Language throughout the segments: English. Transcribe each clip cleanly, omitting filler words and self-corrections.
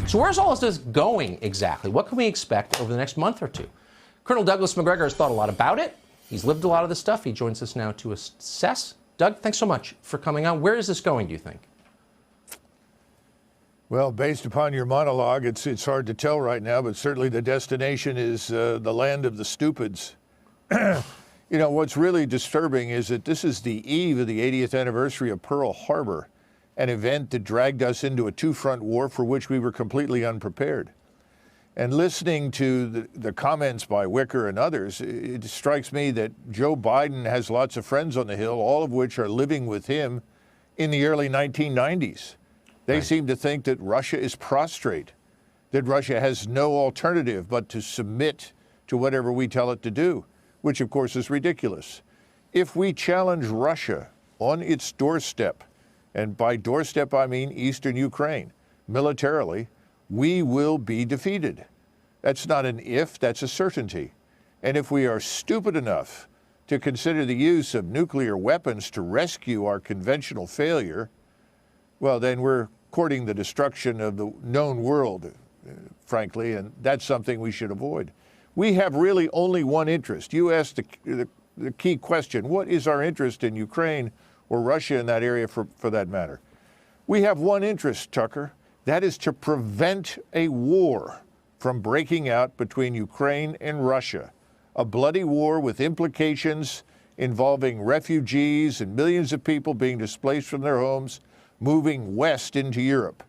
So where's all of this going exactly? What can we expect over the next month or two? Colonel Douglas Macgregor has thought a lot about it. He's lived a lot of this stuff. He joins us now to assess. Doug, thanks so much for coming on. Where is this going, do you think? Well, based upon your monologue, it's hard to tell right now, but certainly the destination is the land of the stupids. You know, what's really disturbing is that this is the eve of the 80th anniversary of Pearl Harbor, an event that dragged us into a two-front war for which we were completely unprepared. And listening to the comments by Wicker and others, it strikes me that Joe Biden has lots of friends on the Hill, all of which are living with him in the early 1990s. They seem to think that Russia is prostrate, that Russia has no alternative but to submit to whatever we tell it to do, which of course is ridiculous. If we challenge Russia on its doorstep, and by doorstep I mean eastern Ukraine, militarily, we will be defeated. That's not an if, that's a certainty. And if we are stupid enough to consider the use of nuclear weapons to rescue our conventional failure, well, then we're courting the destruction of the known world, frankly, and that's something we should avoid. We have really only one interest. You asked the key question, what is our interest in Ukraine or Russia in that area for that matter? We have one interest, Tucker. That is to prevent a war from breaking out between Ukraine and Russia, a bloody war with implications involving refugees and millions of people being displaced from their homes, moving west into Europe.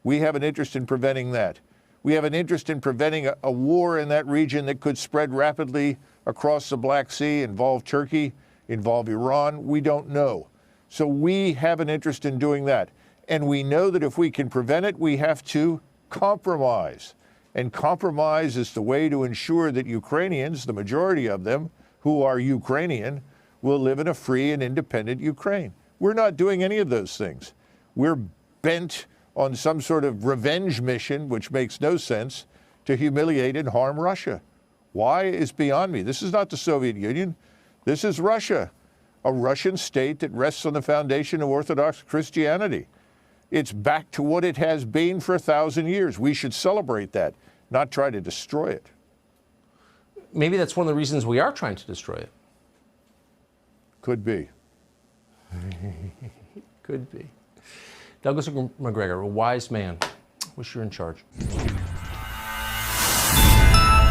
We have an interest in preventing that. We have an interest in preventing a war in that region that could spread rapidly across the Black Sea, involve Turkey, involve Iran. We don't know. So we have an interest in doing that. And we know that if we can prevent it, we have to compromise. And compromise is the way to ensure that Ukrainians, the majority of them who are Ukrainian, will live in a free and independent Ukraine. We're not doing any of those things. We're bent on some sort of revenge mission, which makes no sense, to humiliate and harm Russia. Why is beyond me. This is not the Soviet Union. This is Russia, a Russian state that rests on the foundation of Orthodox Christianity. It's back to what it has been for 1,000 years. We should celebrate that, not try to destroy it. Maybe that's one of the reasons we are trying to destroy it. Could be. Could be. Douglas Macgregor, a wise man. Wish you're in charge.